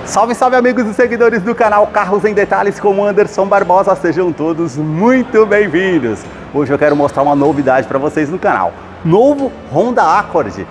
Salve, salve amigos e seguidores do canal Carros em Detalhes com Anderson Barbosa, sejam todos muito bem-vindos. Hoje eu quero mostrar uma novidade para vocês no canal. Novo Honda Accord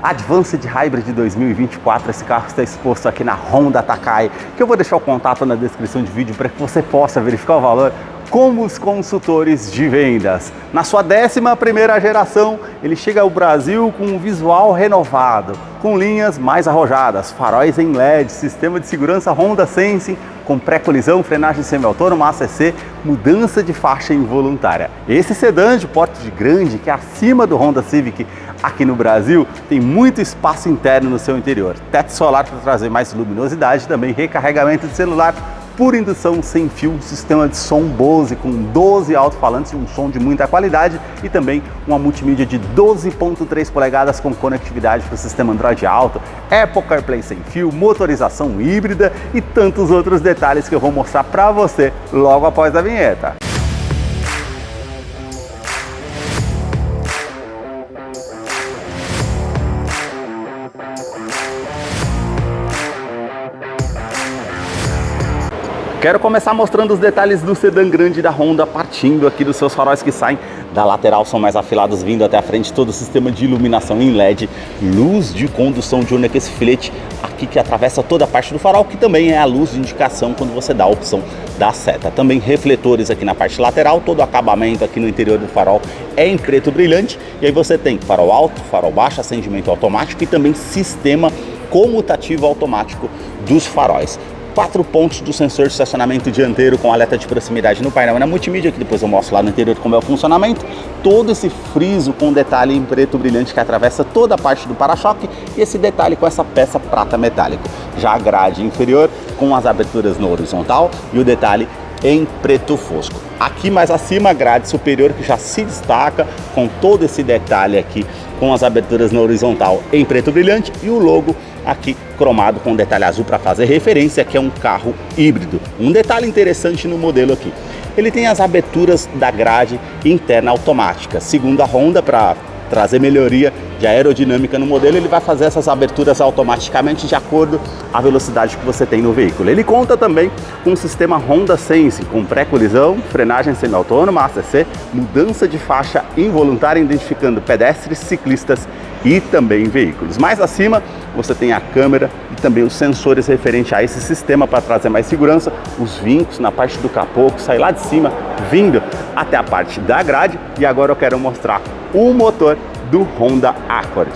Advanced Hybrid 2024, esse carro está exposto aqui na Honda Takai, que eu vou deixar o contato na descrição de vídeo para que você possa verificar o valor com os consultores de vendas. Na sua 11ª geração, ele chega ao Brasil com um visual renovado, com linhas mais arrojadas, faróis em LED, sistema de segurança Honda Sensing, com pré-colisão, frenagem semi-autônoma, ACC, mudança de faixa involuntária. Esse sedã de porte grande, que é acima do Honda Civic aqui no Brasil, tem muito espaço interno no seu interior. Teto solar para trazer mais luminosidade, também recarregamento de celular por indução sem fio, um sistema de som Bose com 12 alto-falantes e um som de muita qualidade e também uma multimídia de 12.3 polegadas com conectividade para o sistema Android Auto, Apple CarPlay sem fio, motorização híbrida e tantos outros detalhes que eu vou mostrar para você logo após a vinheta. Quero começar mostrando os detalhes do sedã grande da Honda, partindo aqui dos seus faróis que saem da lateral, são mais afilados, vindo até a frente, todo o sistema de iluminação em LED, luz de condução diurna, que esse filete aqui que atravessa toda a parte do farol, que também é a luz de indicação quando você dá a opção da seta. Também refletores aqui na parte lateral, todo o acabamento aqui no interior do farol é em preto brilhante, e aí você tem farol alto, farol baixo, acendimento automático e também sistema comutativo automático dos faróis. 4 pontos do sensor de estacionamento dianteiro com alerta de proximidade no painel e na multimídia, que depois eu mostro lá no interior como é o funcionamento. Todo esse friso com detalhe em preto brilhante que atravessa toda a parte do para-choque e esse detalhe com essa peça prata metálico. Já a grade inferior com as aberturas no horizontal e o detalhe em preto fosco. Aqui mais acima a grade superior que já se destaca com todo esse detalhe aqui com as aberturas no horizontal em preto brilhante e o logo aqui cromado com detalhe azul para fazer referência que é um carro híbrido. Um detalhe interessante no modelo aqui, ele tem as aberturas da grade interna automática. Segundo a Honda, para trazer melhoria de aerodinâmica no modelo, ele vai fazer essas aberturas automaticamente de acordo com a velocidade que você tem no veículo. Ele conta também com um sistema Honda Sensing, com pré-colisão, frenagem semi-autônoma, ACC, mudança de faixa involuntária, identificando pedestres, ciclistas e também veículos. Mais acima você tem a câmera e também os sensores referentes a esse sistema para trazer mais segurança, os vincos na parte do capô que sai lá de cima, vindo até a parte da grade. E agora eu quero mostrar o motor do Honda Accord.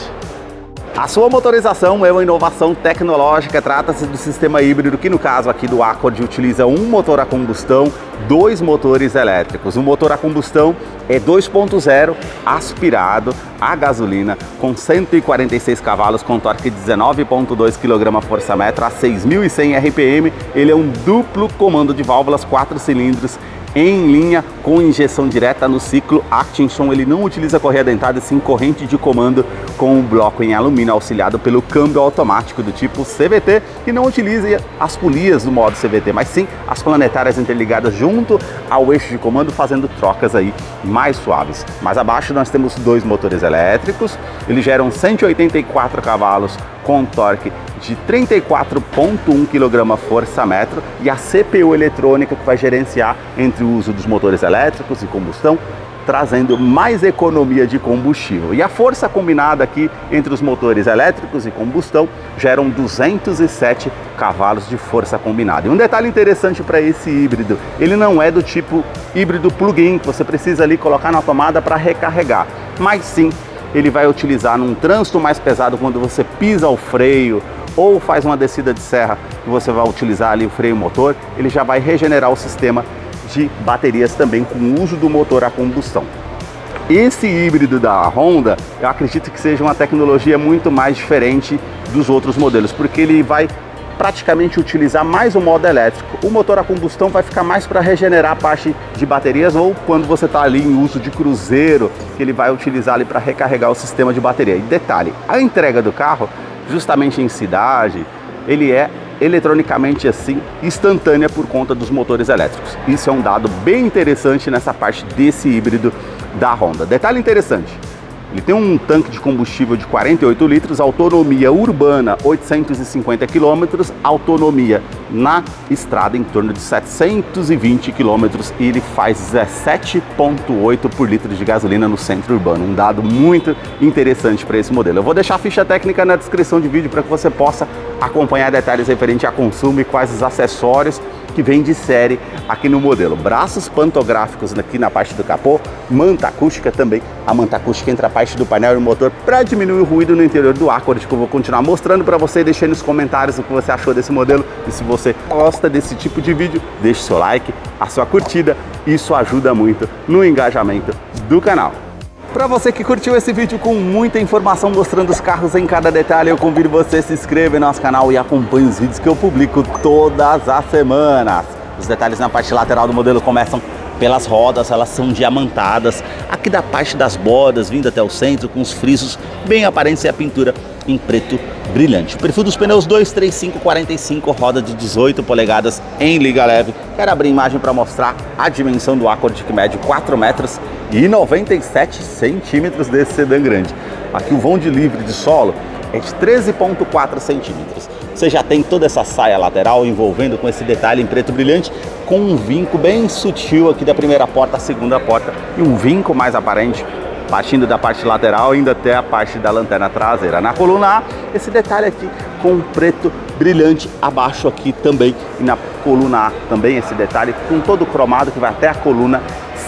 A sua motorização é uma inovação tecnológica, trata-se do sistema híbrido que no caso aqui do Accord utiliza um motor a combustão, 2 motores elétricos. O motor a combustão é 2.0 aspirado a gasolina com 146 cavalos com torque de 19.2 kgfm a 6.100 RPM. Ele é um duplo comando de válvulas 4 cilindros em linha com injeção direta no ciclo Atkinson. Ele não utiliza correia dentada, sim corrente de comando com o bloco em alumínio auxiliado pelo câmbio automático do tipo CVT, que não utiliza as polias do modo CVT, mas sim as planetárias interligadas junto ao eixo de comando, fazendo trocas aí mais suaves. Mais abaixo nós temos 2 motores elétricos, eles geram 184 cavalos com torque de 34.1 kgfm e a CPU eletrônica que vai gerenciar entre o uso dos motores elétricos e combustão, trazendo mais economia de combustível. E a força combinada aqui entre os motores elétricos e combustão geram 207 cavalos de força combinada. E um detalhe interessante para esse híbrido, ele não é do tipo híbrido plug-in, que você precisa ali colocar na tomada para recarregar, mas sim ele vai utilizar num trânsito mais pesado, quando você pisa o freio ou faz uma descida de serra e você vai utilizar ali o freio motor, ele já vai regenerar o sistema de baterias também com o uso do motor a combustão. Esse híbrido da Honda, eu acredito que seja uma tecnologia muito mais diferente dos outros modelos, porque ele vai praticamente utilizar mais o modo elétrico. O motor a combustão vai ficar mais para regenerar a parte de baterias ou quando você está ali em uso de cruzeiro, que ele vai utilizar ali para recarregar o sistema de bateria. E detalhe, a entrega do carro, justamente em cidade, ele é eletronicamente assim instantânea por conta dos motores elétricos. Isso é um dado bem interessante nessa parte desse híbrido da Honda. Detalhe interessante, Ele tem um tanque de combustível de 48 litros, autonomia urbana 850 km, autonomia na estrada em torno de 720 km e ele faz 17,8 por litro de gasolina no centro urbano. Um dado muito interessante para esse modelo. Eu vou deixar a ficha técnica na descrição de vídeo para que você possa acompanhar detalhes referentes a consumo e quais os acessórios que vem de série aqui no modelo. Braços pantográficos aqui na parte do capô, manta acústica também. A manta acústica entre a parte do painel e o motor para diminuir o ruído no interior do Accord, que eu vou continuar mostrando para você. Deixe nos comentários o que você achou desse modelo e se você gosta desse tipo de vídeo, deixe seu like, a sua curtida, isso ajuda muito no engajamento do canal. Para você que curtiu esse vídeo com muita informação mostrando os carros em cada detalhe, eu convido você a se inscrever no nosso canal e acompanhe os vídeos que eu publico todas as semanas. Os detalhes na parte lateral do modelo começam pelas rodas, elas são diamantadas. Aqui da parte das bordas, vindo até o centro, com os frisos bem aparentes e a pintura em preto brilhante. O perfil dos pneus 235/45, roda de 18 polegadas em liga leve. Quero abrir a imagem para mostrar a dimensão do Accord, que mede 4 metros e 97 centímetros desse sedã grande. Aqui o vão de livre de solo é de 13,4 centímetros. Você já tem toda essa saia lateral envolvendo com esse detalhe em preto brilhante, com um vinco bem sutil aqui da primeira porta à segunda porta e um vinco mais aparente partindo da parte lateral indo até a parte da lanterna traseira. Na coluna A, esse detalhe aqui com um preto brilhante abaixo aqui também, e na coluna A também esse detalhe com todo cromado que vai até a coluna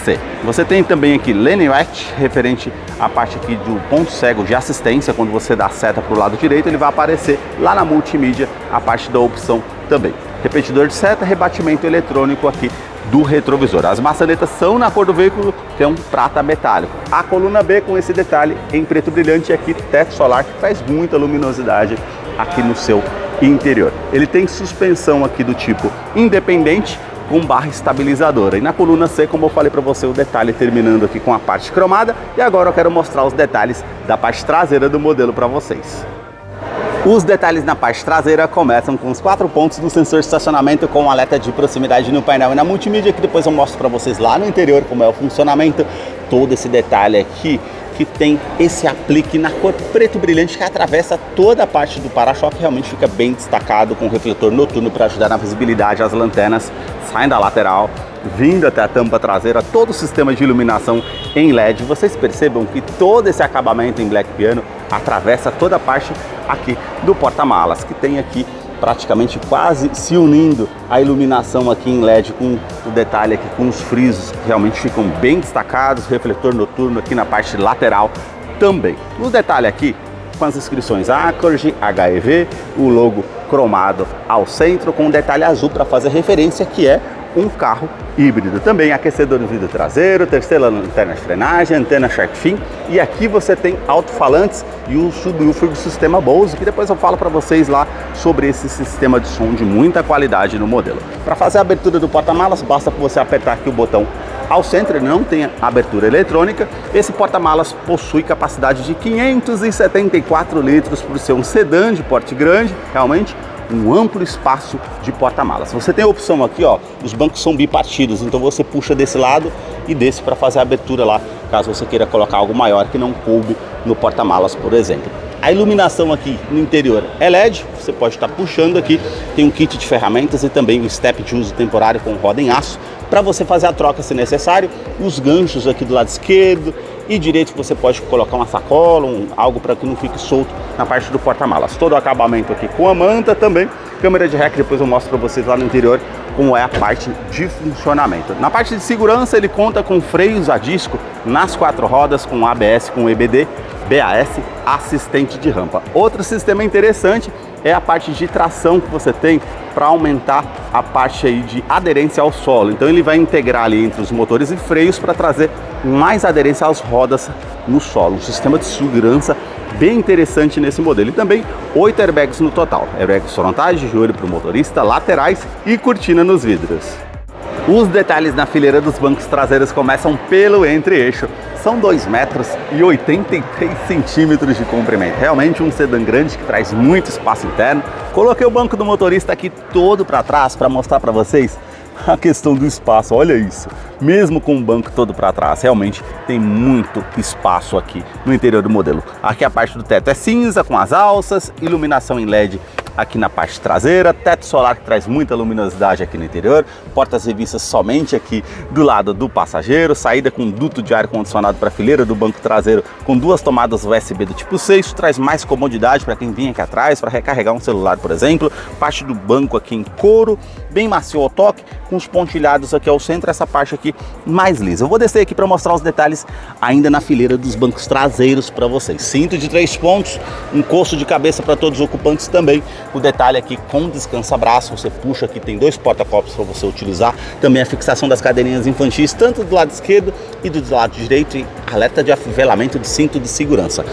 C. Você tem também aqui lane light, referente à parte aqui do ponto cego de assistência. Quando você dá a seta para o lado direito, ele vai aparecer lá na multimídia a parte da opção também. Repetidor de seta, rebatimento eletrônico aqui do retrovisor. As maçanetas são na cor do veículo, que é um prata metálico. A coluna B com esse detalhe em preto brilhante, e aqui teto solar que traz muita luminosidade aqui no seu interior. Ele tem suspensão aqui do tipo independente com barra estabilizadora. E na coluna C, como eu falei para você, o detalhe terminando aqui com a parte cromada. E agora eu quero mostrar os detalhes da parte traseira do modelo para vocês. Os detalhes na parte traseira começam com os 4 pontos do sensor de estacionamento com alerta de proximidade no painel e na multimídia, que depois eu mostro para vocês lá no interior como é o funcionamento. Todo esse detalhe aqui que tem esse aplique na cor preto brilhante que atravessa toda a parte do para-choque, realmente fica bem destacado com o refletor noturno para ajudar na visibilidade. As lanternas saem da lateral, vindo até a tampa traseira, todo o sistema de iluminação em LED. Vocês percebam que todo esse acabamento em black piano atravessa toda a parte aqui do porta-malas, que tem aqui praticamente quase se unindo a iluminação aqui em LED com o detalhe aqui com os frisos que realmente ficam bem destacados, refletor noturno aqui na parte lateral também. No detalhe aqui com as inscrições Accord, HEV, o logo cromado ao centro com um detalhe azul para fazer referência que é um carro híbrido. Também aquecedor do vidro traseiro, terceira lanterna de frenagem, antena Shark Fin, e aqui você tem alto-falantes e o subwoofer do sistema Bose, que depois eu falo para vocês lá sobre esse sistema de som de muita qualidade no modelo. Para fazer a abertura do porta-malas, basta você apertar aqui o botão ao centro, ele não tem abertura eletrônica. Esse porta-malas possui capacidade de 574 litros por ser um sedã de porte grande, realmente um amplo espaço de porta-malas. Você tem a opção aqui, ó, os bancos são bipartidos, então você puxa desse lado e desse para fazer a abertura lá, caso você queira colocar algo maior que não coube no porta-malas, por exemplo. A iluminação aqui no interior é LED, você pode estar puxando aqui, tem um kit de ferramentas e também um step de uso temporário com roda em aço, para você fazer a troca se necessário. Os ganchos aqui do lado esquerdo e direito você pode colocar uma sacola, algo para que não fique solto na parte do porta-malas. Todo o acabamento aqui com a manta também, câmera de rec, depois eu mostro para vocês lá no interior como é a parte de funcionamento. Na parte de segurança ele conta com freios a disco nas 4 rodas, com ABS, com EBD, BAS, assistente de rampa. Outro sistema interessante é a parte de tração que você tem para aumentar a parte aí de aderência ao solo. Então ele vai integrar ali entre os motores e freios para trazer mais aderência às rodas no solo. Um sistema de segurança bem interessante nesse modelo. E também 8 airbags no total. Airbags frontais, de olho para o motorista, laterais e cortina nos vidros. Os detalhes na fileira dos bancos traseiros começam pelo entre-eixo. São 2 metros e 83 centímetros de comprimento. Realmente um sedã grande que traz muito espaço interno. Coloquei o banco do motorista aqui todo para trás para mostrar para vocês a questão do espaço, olha isso. Mesmo com o banco todo para trás, realmente tem muito espaço aqui no interior do modelo. Aqui a parte do teto é cinza com as alças, iluminação em LED aqui na parte traseira, teto solar que traz muita luminosidade aqui no interior, portas revistas somente aqui do lado do passageiro, saída com duto de ar-condicionado para a fileira do banco traseiro com duas tomadas USB do tipo 6, isso traz mais comodidade para quem vem aqui atrás, para recarregar um celular, por exemplo. Parte do banco aqui em couro, bem macio ao toque, com os pontilhados aqui ao centro, essa parte aqui mais lisa. Eu vou descer aqui para mostrar os detalhes ainda na fileira dos bancos traseiros para vocês. Cinto de 3 pontos, encosto de cabeça para todos os ocupantes também. O detalhe aqui com descansa-braço, você puxa aqui, tem 2 porta-copos para você utilizar. Também a fixação das cadeirinhas infantis, tanto do lado esquerdo e do lado direito, e alerta de afivelamento de cinto de segurança.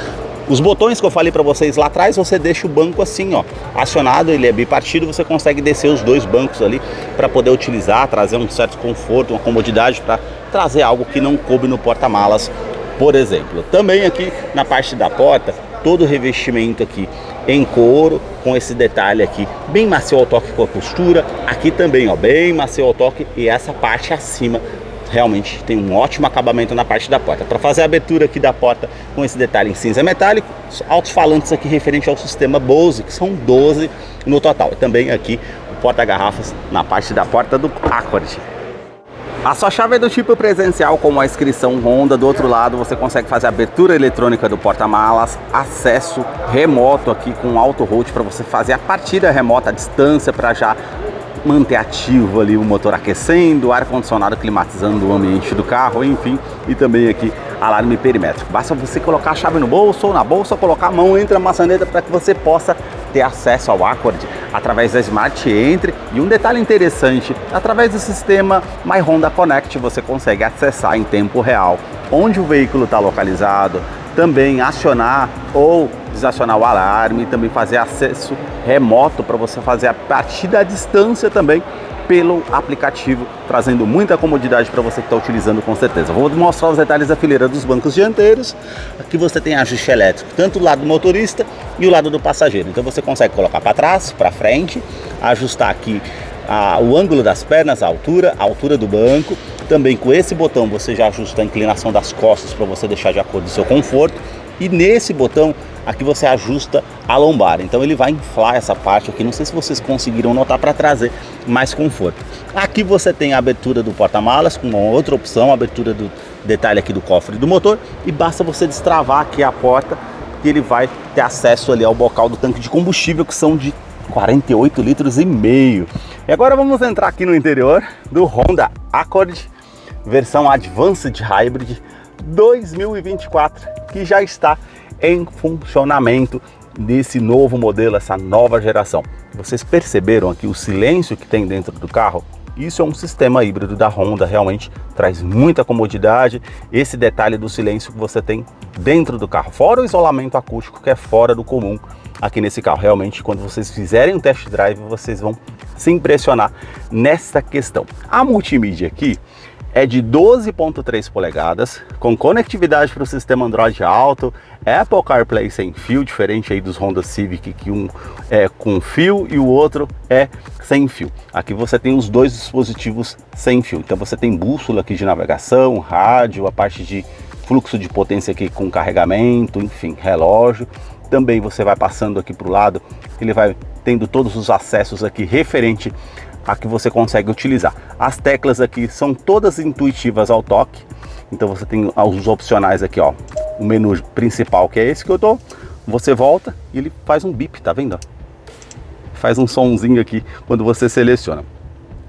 Os botões que eu falei para vocês lá atrás, você deixa o banco assim, ó, acionado, ele é bipartido, você consegue descer os 2 bancos ali para poder utilizar, trazer um certo conforto, uma comodidade, para trazer algo que não coube no porta-malas, por exemplo. Também aqui na parte da porta, todo o revestimento aqui em couro, com esse detalhe aqui bem macio ao toque com a costura, aqui também, ó, bem macio ao toque, e essa parte acima realmente tem um ótimo acabamento na parte da porta. Para fazer a abertura aqui da porta com esse detalhe em cinza metálico, alto-falantes aqui referente ao sistema Bose, que são 12 no total. E também aqui o porta-garrafas na parte da porta do Accord. A sua chave é do tipo presencial, com a inscrição Honda. Do outro lado você consegue fazer a abertura eletrônica do porta-malas, acesso remoto aqui com auto hold para você fazer a partida remota à distância, para já manter ativo ali o motor aquecendo, ar-condicionado climatizando o ambiente do carro, enfim, e também aqui alarme perimétrico. Basta você colocar a chave no bolso ou na bolsa, colocar a mão entre a maçaneta para que você possa ter acesso ao Accord através da Smart Entry. E um detalhe interessante, através do sistema My Honda Connect você consegue acessar em tempo real onde o veículo está localizado, também acionar ou desacionar o alarme, e também fazer acesso remoto para você fazer a partida à distância também pelo aplicativo, trazendo muita comodidade para você que está utilizando, com certeza. Vou mostrar os detalhes da fileira dos bancos dianteiros. Aqui você tem ajuste elétrico, tanto do lado do motorista e o lado do passageiro. Então você consegue colocar para trás, para frente, ajustar aqui o ângulo das pernas, a altura do banco. Também com esse botão você já ajusta a inclinação das costas para você deixar de acordo com o seu conforto. E nesse botão aqui você ajusta a lombar, então ele vai inflar essa parte aqui, não sei se vocês conseguiram notar, para trazer mais conforto. Aqui você tem a abertura do porta-malas com uma outra opção, a abertura do detalhe aqui do cofre do motor, e basta você destravar aqui a porta que ele vai ter acesso ali ao bocal do tanque de combustível, que são de 48,5 litros. E agora vamos entrar aqui no interior do Honda Accord versão Advanced Hybrid 2024, que já está em funcionamento nesse novo modelo, essa nova geração. Vocês perceberam aqui o silêncio que tem dentro do carro? Isso é um sistema híbrido da Honda, realmente traz muita comodidade. Esse detalhe do silêncio que você tem dentro do carro, fora o isolamento acústico que é fora do comum aqui nesse carro. Realmente, quando vocês fizerem um test drive, vocês vão se impressionar nessa questão. A multimídia aqui é de 12,3 polegadas, com conectividade para o sistema Android Auto, Apple CarPlay sem fio, diferente aí dos Honda Civic, que um é com fio e o outro é sem fio. Aqui você tem os 2 dispositivos sem fio, então você tem bússola aqui de navegação, rádio, a parte de fluxo de potência aqui com carregamento, enfim, relógio. Também você vai passando aqui para o lado, ele vai tendo todos os acessos aqui referente a que você consegue utilizar. As teclas aqui são todas intuitivas ao toque, então você tem os opcionais aqui, ó, o menu principal, que é esse que eu tô, você volta e ele faz um bip, tá vendo? Faz um sonzinho aqui quando você seleciona.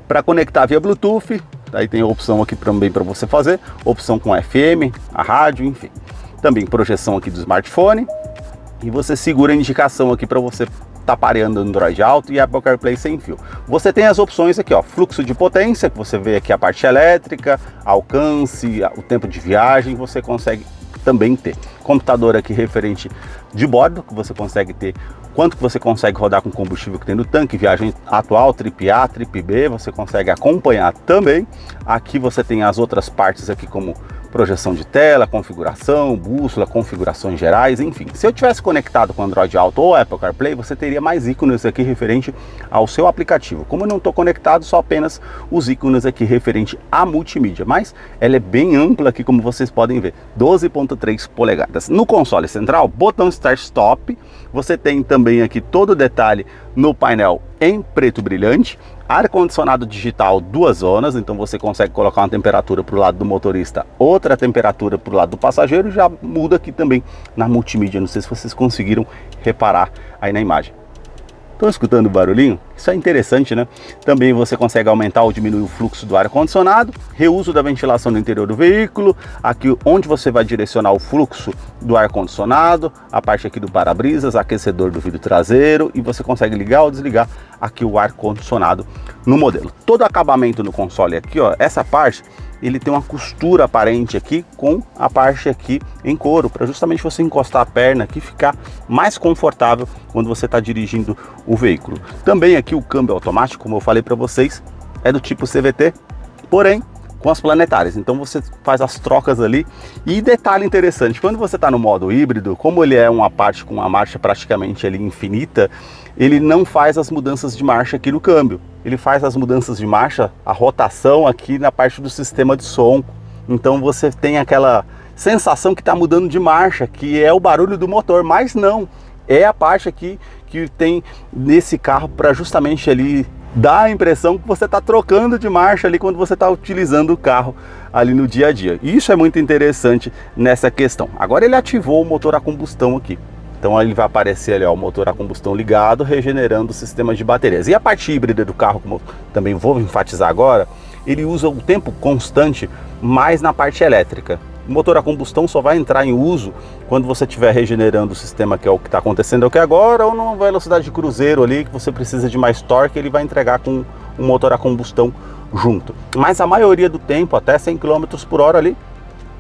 Para conectar via Bluetooth, aí tem a opção aqui também para você fazer, opção com FM, a rádio, enfim. Também projeção aqui do smartphone, e você segura a indicação aqui para você tá pareando Android Auto e Apple CarPlay sem fio. Você tem as opções aqui, ó, fluxo de potência, que você vê aqui a parte elétrica, alcance, o tempo de viagem, você consegue também ter. Computador aqui referente de bordo, que você consegue ter quanto que você consegue rodar com combustível que tem no tanque, viagem atual, trip A, trip B, você consegue acompanhar também. Aqui você tem as outras partes aqui, como projeção de tela, configuração, bússola, configurações gerais, enfim. Se eu tivesse conectado com Android Auto ou Apple CarPlay, você teria mais ícones aqui referente ao seu aplicativo. Como eu não estou conectado, só apenas os ícones aqui referente à multimídia, mas ela é bem ampla aqui, como vocês podem ver, 12.3 polegadas. No console central, botão Start Stop, você tem também aqui todo o detalhe no painel em preto brilhante, ar-condicionado digital 2 zonas, então você consegue colocar uma temperatura para o lado do motorista, outra temperatura para o lado do passageiro, já muda aqui também na multimídia. Não sei se vocês conseguiram reparar aí na imagem. Estão escutando o barulhinho? Isso é interessante, né? Também você consegue aumentar ou diminuir o fluxo do ar-condicionado, reuso da ventilação do interior do veículo, aqui onde você vai direcionar o fluxo do ar-condicionado, a parte aqui do para-brisas, aquecedor do vidro traseiro, e você consegue ligar ou desligar aqui o ar-condicionado no modelo. Todo acabamento no console aqui, ó, essa parte, ele tem uma costura aparente aqui com a parte aqui em couro, para justamente você encostar a perna aqui e ficar mais confortável quando você está dirigindo o veículo. Também aqui o câmbio automático, como eu falei para vocês, é do tipo CVT, porém com as planetárias, então você faz as trocas ali. E detalhe interessante, quando você está no modo híbrido, como ele é uma parte com uma marcha praticamente ali infinita, ele não faz as mudanças de marcha aqui no câmbio, ele faz as mudanças de marcha, a rotação aqui na parte do sistema de som. Então você tem aquela sensação que está mudando de marcha, que é o barulho do motor, mas não, é a parte aqui que tem nesse carro para justamente ali dá a impressão que você está trocando de marcha ali quando você está utilizando o carro ali no dia a dia. E isso é muito interessante nessa questão. Agora ele ativou o motor a combustão aqui. Então ele vai aparecer ali, ó, o motor a combustão ligado, regenerando o sistema de baterias. E a parte híbrida do carro, como eu também vou enfatizar agora, ele usa o tempo constante mais na parte elétrica. O motor a combustão só vai entrar em uso quando você estiver regenerando o sistema, que é o que está acontecendo aqui agora, ou numa velocidade de cruzeiro ali, que você precisa de mais torque, ele vai entregar com um motor a combustão junto. Mas a maioria do tempo, até 100 km por hora ali,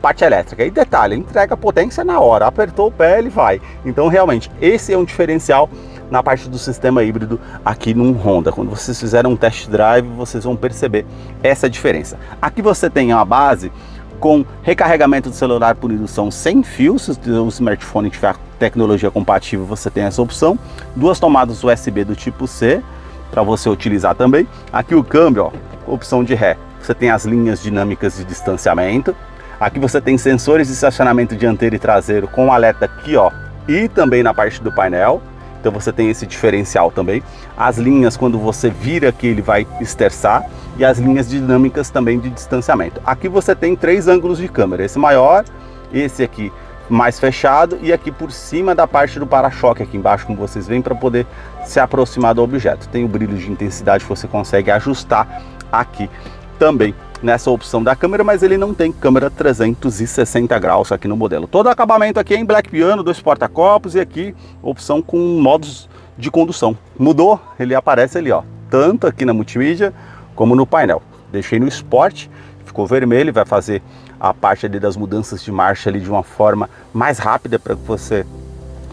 parte elétrica. E detalhe, entrega potência na hora, apertou o pé, ele vai. Então realmente, esse é um diferencial na parte do sistema híbrido aqui no Honda. Quando vocês fizerem um test drive, vocês vão perceber essa diferença. Aqui você tem uma base com recarregamento do celular por indução sem fio. Se o smartphone tiver tecnologia compatível, você tem essa opção. 2 tomadas USB do tipo C para você utilizar também. Aqui o câmbio, ó, opção de ré. Você tem as linhas dinâmicas de distanciamento. Aqui você tem sensores de estacionamento dianteiro e traseiro com alerta aqui, ó, e também na parte do painel. Então você tem esse diferencial também. As linhas, quando você vira aqui, ele vai esterçar. E as linhas dinâmicas também de distanciamento. Aqui você tem 3 ângulos de câmera. Esse maior, esse aqui mais fechado e aqui por cima da parte do para-choque aqui embaixo, como vocês veem, para poder se aproximar do objeto. Tem o brilho de intensidade que você consegue ajustar aqui também nessa opção da câmera, mas ele não tem câmera 360 graus aqui no modelo. Todo o acabamento aqui é em black piano, 2 porta-copos e aqui opção com modos de condução. Mudou, ele aparece ali, ó, tanto aqui na multimídia como no painel. Deixei no Sport, ficou vermelho, vai fazer a parte ali das mudanças de marcha ali de uma forma mais rápida para que você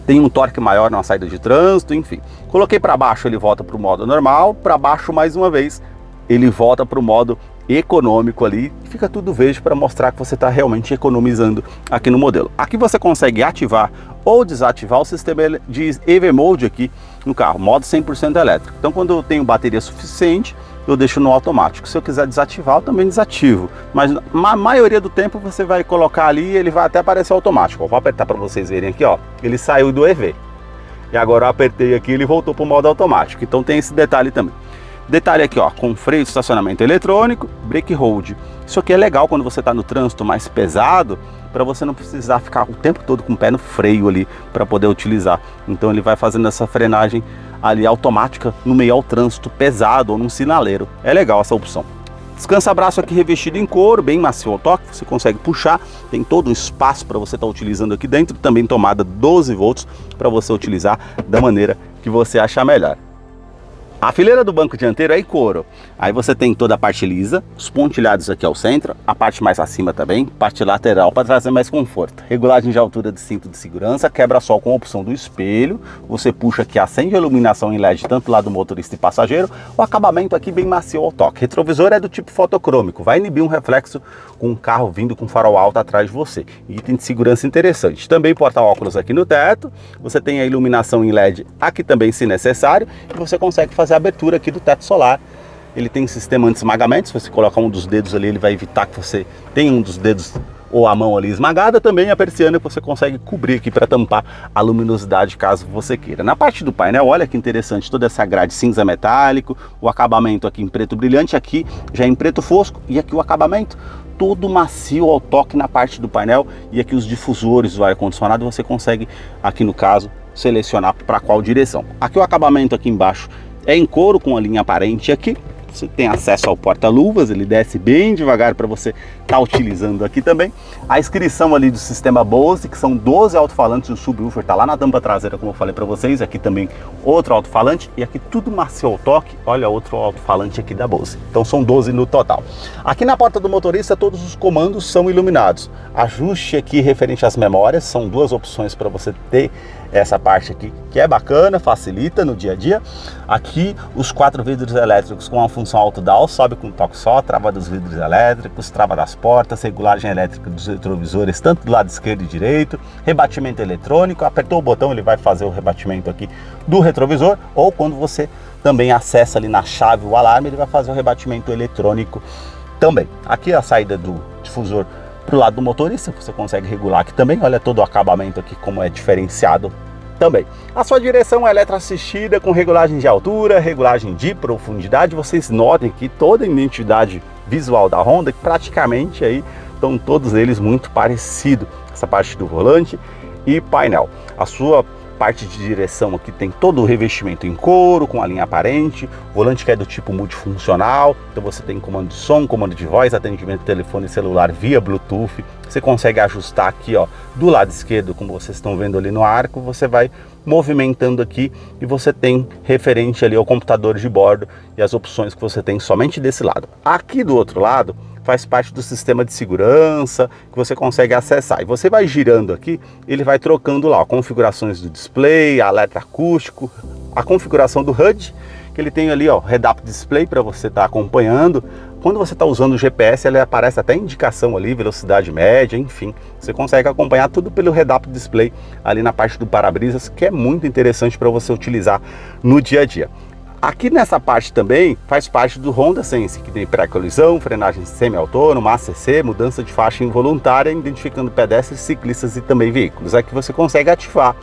tenha um torque maior na saída de trânsito, enfim. Coloquei para baixo, ele volta para o modo normal, para baixo mais uma vez, ele volta para o modo econômico ali, fica tudo verde para mostrar que você está realmente economizando aqui no modelo. Aqui você consegue ativar ou desativar o sistema de EV Mode aqui no carro, modo 100% elétrico. Então quando eu tenho bateria suficiente, eu deixo no automático. Se eu quiser desativar, eu também desativo. Mas na maioria do tempo você vai colocar ali e ele vai até aparecer automático. Eu vou apertar para vocês verem aqui, ó. Ele saiu do EV. E agora eu apertei aqui e ele voltou para o modo automático. Então tem esse detalhe também. Detalhe aqui, ó, com freio de estacionamento eletrônico, brake hold. Isso aqui é legal quando você está no trânsito mais pesado, para você não precisar ficar o tempo todo com o pé no freio ali para poder utilizar. Então ele vai fazendo essa frenagem ali automática no meio ao trânsito pesado ou num sinaleiro. É legal essa opção. Descansa-braço aqui revestido em couro, bem macio ao toque, você consegue puxar, tem todo um espaço para você estar utilizando aqui dentro, também tomada 12 volts para você utilizar da maneira que você achar melhor. A fileira do banco dianteiro é em couro. Aí você tem toda a parte lisa, os pontilhados aqui ao centro, a parte mais acima também, parte lateral para trazer mais conforto. Regulagem de altura de cinto de segurança, quebra-sol com a opção do espelho. Você puxa aqui, acende a iluminação em LED tanto lá do motorista e passageiro. O acabamento aqui bem macio ao toque. Retrovisor é do tipo fotocrômico, vai inibir um reflexo com um carro vindo com farol alto atrás de você. Item de segurança interessante. Também porta-óculos aqui no teto. Você tem a iluminação em LED aqui também se necessário. E você consegue fazer a abertura aqui do teto solar. Ele tem sistema anti-esmagamento. Se você colocar um dos dedos ali, ele vai evitar que você tenha um dos dedos ou a mão ali esmagada. Também a persiana que você consegue cobrir aqui para tampar a luminosidade caso você queira. Na parte do painel, olha que interessante, toda essa grade cinza metálico, o acabamento aqui em preto brilhante, aqui já em preto fosco, e aqui o acabamento todo macio ao toque na parte do painel, e aqui os difusores do ar-condicionado você consegue aqui no caso selecionar para qual direção. Aqui o acabamento aqui embaixo é em couro com a linha aparente aqui. Você tem acesso ao porta-luvas, ele desce bem devagar para você estar utilizando aqui também. A inscrição ali do sistema Bose, que são 12 alto-falantes, o subwoofer está lá na tampa traseira, como eu falei para vocês. Aqui também outro alto-falante e aqui tudo macio ao toque. Olha outro alto-falante aqui da Bose. Então são 12 no total. Aqui na porta do motorista todos os comandos são iluminados. Ajuste aqui referente às memórias, são duas opções para você ter essa parte aqui, que é bacana, facilita no dia a dia. Aqui os 4 vidros elétricos com a função auto-down, sobe com um toque só, trava dos vidros elétricos, trava das portas, regulagem elétrica dos retrovisores, tanto do lado esquerdo e direito, rebatimento eletrônico, apertou o botão, ele vai fazer o rebatimento aqui do retrovisor, ou quando você também acessa ali na chave o alarme, ele vai fazer o rebatimento eletrônico também. Aqui a saída do difusor para o lado do motorista, você consegue regular aqui também, olha todo o acabamento aqui como é diferenciado também. A sua direção é eletroassistida com regulagem de altura, regulagem de profundidade. Vocês notem que toda a identidade visual da Honda, praticamente aí estão todos eles muito parecidos. Essa parte do volante e painel. A sua parte de direção aqui tem todo o revestimento em couro, com a linha aparente, volante que é do tipo multifuncional, então você tem comando de som, comando de voz, atendimento de telefone celular via Bluetooth, você consegue ajustar aqui ó, do lado esquerdo, como vocês estão vendo ali no arco, você vai movimentando aqui e você tem referente ali ao computador de bordo e as opções que você tem somente desse lado. Aqui do outro lado, faz parte do sistema de segurança que você consegue acessar. E você vai girando aqui, ele vai trocando lá configurações do display, alerta acústico, a configuração do HUD, que ele tem ali ó, head-up display para você estar acompanhando. Quando você está usando o GPS, ele aparece até indicação ali, velocidade média, enfim. Você consegue acompanhar tudo pelo head-up display ali na parte do para-brisas, que é muito interessante para você utilizar no dia a dia. Aqui nessa parte também faz parte do Honda Sense, que tem pré-colisão, frenagem semi-autônoma, ACC, mudança de faixa involuntária, identificando pedestres, ciclistas e também veículos. Aqui você consegue ativar.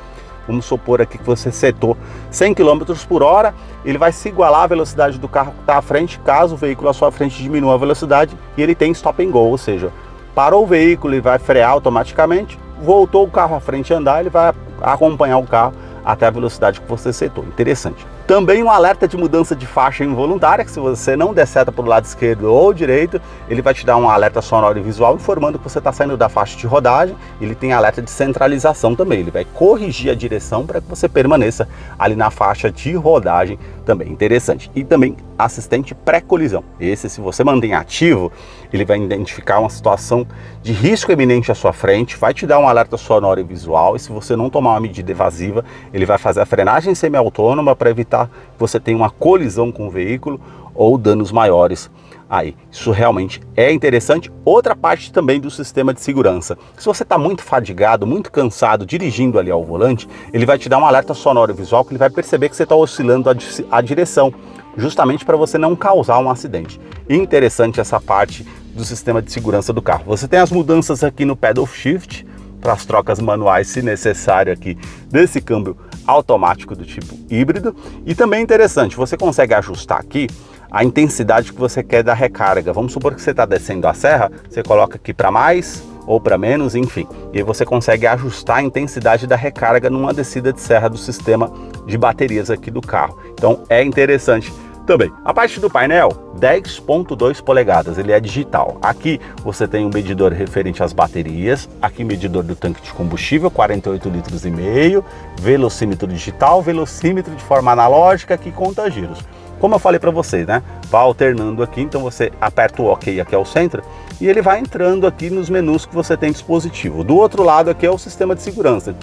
Vamos supor aqui que você setou 100 km por hora, ele vai se igualar à velocidade do carro que está à frente, caso o veículo à sua frente diminua a velocidade, e ele tem stop and go, ou seja, parou o veículo, ele vai frear automaticamente, voltou o carro à frente a andar, ele vai acompanhar o carro até a velocidade que você setou. Interessante. Também um alerta de mudança de faixa involuntária, que se você não der seta para o lado esquerdo ou direito, ele vai te dar um alerta sonoro e visual informando que você está saindo da faixa de rodagem. Ele tem alerta de centralização também, ele vai corrigir a direção para que você permaneça ali na faixa de rodagem também. Interessante. E também assistente pré-colisão. Esse, se você mantém ativo, ele vai identificar uma situação de risco iminente à sua frente, vai te dar um alerta sonoro e visual, e se você não tomar uma medida evasiva, ele vai fazer a frenagem semi-autônoma para evitar que você tenha uma colisão com o veículo ou danos maiores aí. Isso realmente é interessante. Outra parte também do sistema de segurança. Se você está muito fadigado, muito cansado, dirigindo ali ao volante, ele vai te dar um alerta sonoro e visual que ele vai perceber que você está oscilando a direção, justamente para você não causar um acidente. Interessante essa parte do sistema de segurança do carro. Você tem as mudanças aqui no pedal shift, para as trocas manuais, se necessário, aqui desse câmbio automático do tipo híbrido. E também interessante, você consegue ajustar aqui a intensidade que você quer da recarga. Vamos supor que você está descendo a serra, você coloca aqui para mais ou para menos, enfim. E aí você consegue ajustar a intensidade da recarga numa descida de serra do sistema de baterias aqui do carro. Então é interessante também. A parte do painel, 10.2 polegadas, ele é digital. Aqui você tem um medidor referente às baterias, aqui medidor do tanque de combustível, 48 litros e meio, velocímetro digital, velocímetro de forma analógica que conta giros. Como eu falei para vocês, né? Vai alternando aqui, então você aperta o OK aqui ao centro e ele vai entrando aqui nos menus que você tem dispositivo. Do outro lado aqui é o sistema de segurança.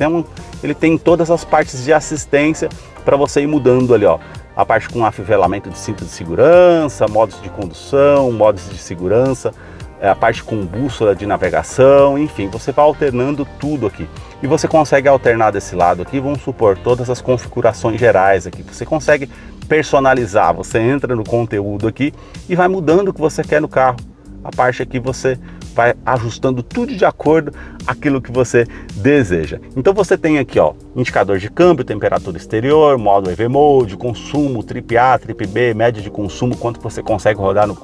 Ele tem todas as partes de assistência para você ir mudando ali, ó. A parte com afivelamento de cinto de segurança, modos de condução, modos de segurança, a parte com bússola de navegação, enfim, você vai alternando tudo aqui. E você consegue alternar desse lado aqui, vamos supor, todas as configurações gerais aqui. Você consegue personalizar, você entra no conteúdo aqui e vai mudando o que você quer no carro. A parte aqui você vai ajustando tudo de acordo aquilo que você deseja. Então você tem aqui, ó, indicador de câmbio, temperatura exterior, modo EV Mode, consumo, trip A, trip B, média de consumo, quanto você consegue rodar no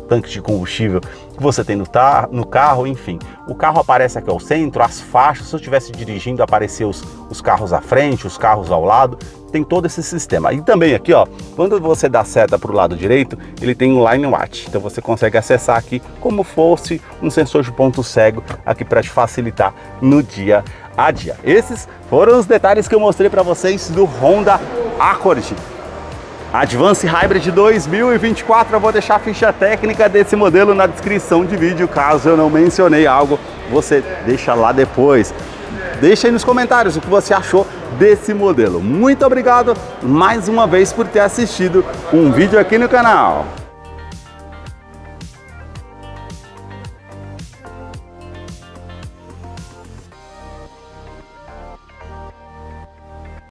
tanque de combustível que você tem no carro, enfim. O carro aparece aqui ao centro, as faixas, se eu estivesse dirigindo, aparecer os carros à frente, os carros ao lado, tem todo esse sistema. E também aqui, ó, quando você dá seta para o lado direito, ele tem um Line Watch, então você consegue acessar aqui como fosse um sensor de ponto cego aqui para te facilitar no dia a dia. Esses foram os detalhes que eu mostrei para vocês do Honda Accord Advance Hybrid 2024. Eu vou deixar a ficha técnica desse modelo na descrição de vídeo, caso eu não mencionei algo, você deixa lá depois. Deixa aí nos comentários o que você achou desse modelo. Muito obrigado mais uma vez por ter assistido um vídeo aqui no canal.